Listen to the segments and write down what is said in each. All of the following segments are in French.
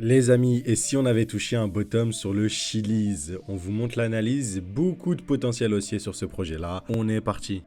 Les amis, et si on avait touché un bottom sur le Chiliz? On vous montre l'analyse, beaucoup de potentiel haussier sur ce projet-là. On est parti.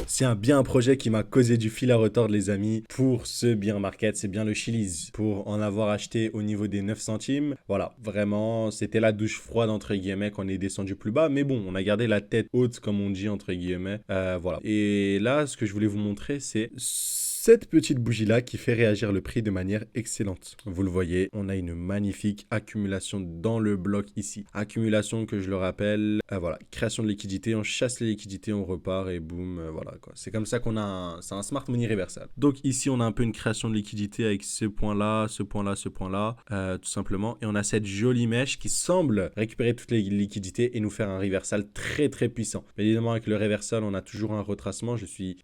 C'est bien un projet qui m'a causé du fil à retordre, les amis, pour ce bear market. C'est bien le Chiliz. Pour en avoir acheté au niveau des 9 centimes, voilà, vraiment, c'était la douche froide, entre guillemets, qu'on est descendu plus bas. Mais bon, on a gardé la tête haute, comme on dit, entre guillemets. Voilà. Et là, ce que je voulais vous montrer, c'est cette petite bougie-là qui fait réagir le prix de manière excellente. Vous le voyez, on a une magnifique accumulation dans le bloc ici. Accumulation que je le rappelle, voilà, création de liquidité, on chasse les liquidités, on repart et boum, voilà quoi. C'est comme ça qu'on a c'est un smart money reversal. Donc ici, on a un peu une création de liquidité avec ce point-là, ce point-là, ce point-là, tout simplement. Et on a cette jolie mèche qui semble récupérer toutes les liquidités et nous faire un reversal très très puissant. Mais évidemment, avec le reversal, on a toujours un retracement. Je suis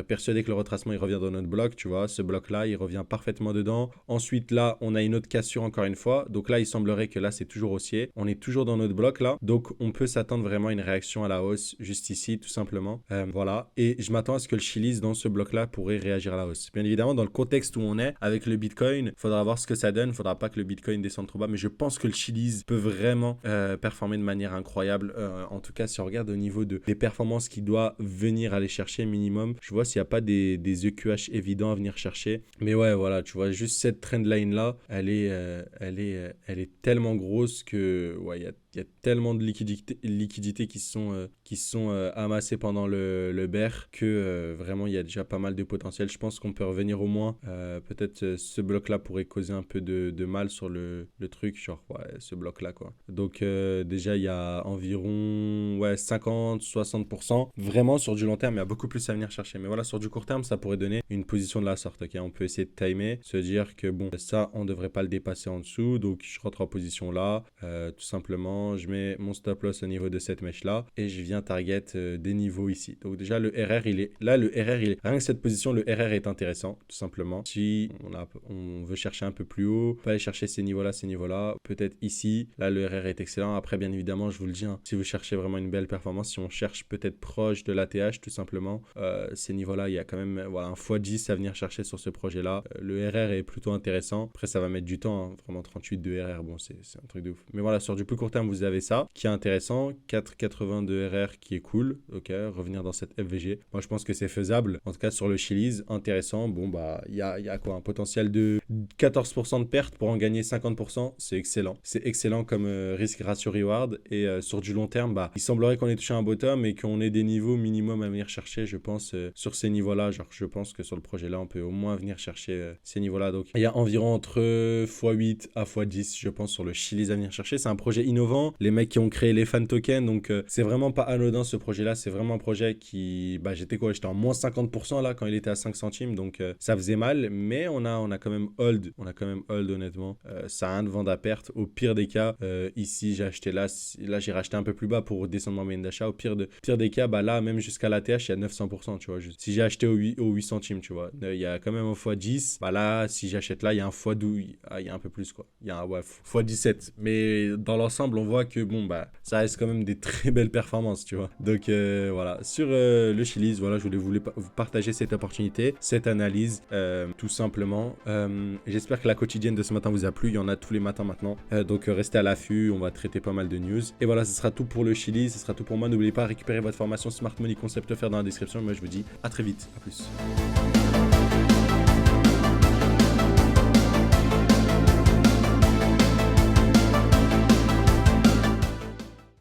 persuadé que le retracement, il revient dans notre bloc, tu vois, ce bloc là il revient parfaitement dedans. Ensuite là on a une autre cassure encore une fois, donc là il semblerait que là c'est toujours haussier, on est toujours dans notre bloc là, donc on peut s'attendre vraiment à une réaction à la hausse juste ici tout simplement. Voilà, et je m'attends à ce que le Chiliz dans ce bloc là pourrait réagir à la hausse. Bien évidemment, dans le contexte où on est avec le Bitcoin, faudra voir ce que ça donne, faudra pas que le Bitcoin descende trop bas, mais je pense que le Chiliz peut vraiment performer de manière incroyable. En tout cas, si on regarde au niveau des performances qu'il doit venir aller chercher minimum, je vois s'il n'y a pas des EQH évident à venir chercher. Mais ouais, voilà, tu vois, juste cette trendline là, elle est tellement grosse que ouais, il y a tellement de liquidités qui sont amassées pendant le bear que vraiment il y a déjà pas mal de potentiel. Je pense qu'on peut revenir au moins. Peut-être ce bloc là pourrait causer un peu de mal sur le truc, genre ouais, ce bloc là quoi. Donc déjà il y a environ 50-60%. Vraiment sur du long terme, il y a beaucoup plus à venir chercher. Mais voilà, sur du court terme, ça pourrait donner une position de la sorte. Ok, on peut essayer de timer, se dire que bon, ça on devrait pas le dépasser en dessous. Donc je rentre en position là, tout simplement. Je mets mon stop loss au niveau de cette mèche là et je viens target des niveaux ici. Donc déjà le RR il est là, le RR il est rien que cette position, le RR est intéressant tout simplement. Si on veut chercher un peu plus haut, on peut aller chercher ces niveaux là, peut-être ici. Là le RR est excellent. Après bien évidemment je vous le dis, hein, si vous cherchez vraiment une belle performance, si on cherche peut-être proche de l'ATH tout simplement, ces niveaux là il y a quand même voilà un x10 à venir chercher sur ce projet là. Le RR est plutôt intéressant. Après ça va mettre du temps, hein, vraiment 38 de RR, bon c'est un truc de ouf. Mais voilà, sur du plus court terme vous avez ça qui est intéressant, 4,80 de RR qui est cool. Ok, revenir dans cette FVG, moi je pense que c'est faisable. En tout cas sur le Chiliz, intéressant. Bon bah il y a quoi, un potentiel de 14% de perte pour en gagner 50%, c'est excellent comme risque ratio reward. Et sur du long terme, bah il semblerait qu'on ait touché un bottom et qu'on ait des niveaux minimum à venir chercher, je pense, sur ces niveaux là. Genre je pense que sur le projet là on peut au moins venir chercher ces niveaux là. Donc il y a environ entre x8 à x10 je pense sur le Chiliz à venir chercher. C'est un projet innovant, les mecs qui ont créé les fan tokens, donc c'est vraiment pas anodin ce projet là. C'est vraiment un projet qui, bah j'étais en moins 50% là quand il était à 5 centimes, donc ça faisait mal, mais on a quand même hold, honnêtement. Ça a rien de vendre à perte. Au pire des cas, ici j'ai acheté là j'ai racheté un peu plus bas pour descendre mon moyenne d'achat. Au pire des cas, bah là même jusqu'à l'ATH il y a 900%, tu vois. Si j'ai acheté au 8 centimes, tu vois, il y a quand même un x10. Bah là si j'achète là il y a un x12, il y a un peu plus quoi, il y a un x17. Mais dans l'ensemble on voit que bon bah ça reste quand même des très belles performances, tu vois. Donc voilà, sur le Chiliz, voilà, je voulais vous partager cette opportunité, cette analyse, tout simplement. J'espère que la quotidienne de ce matin vous a plu. Il y en a tous les matins maintenant, donc restez à l'affût, on va traiter pas mal de news. Et voilà, ce sera tout pour le Chiliz, ce sera tout pour moi. N'oubliez pas de récupérer votre formation Smart Money Concept offert dans la description. Moi je vous dis à très vite, à plus.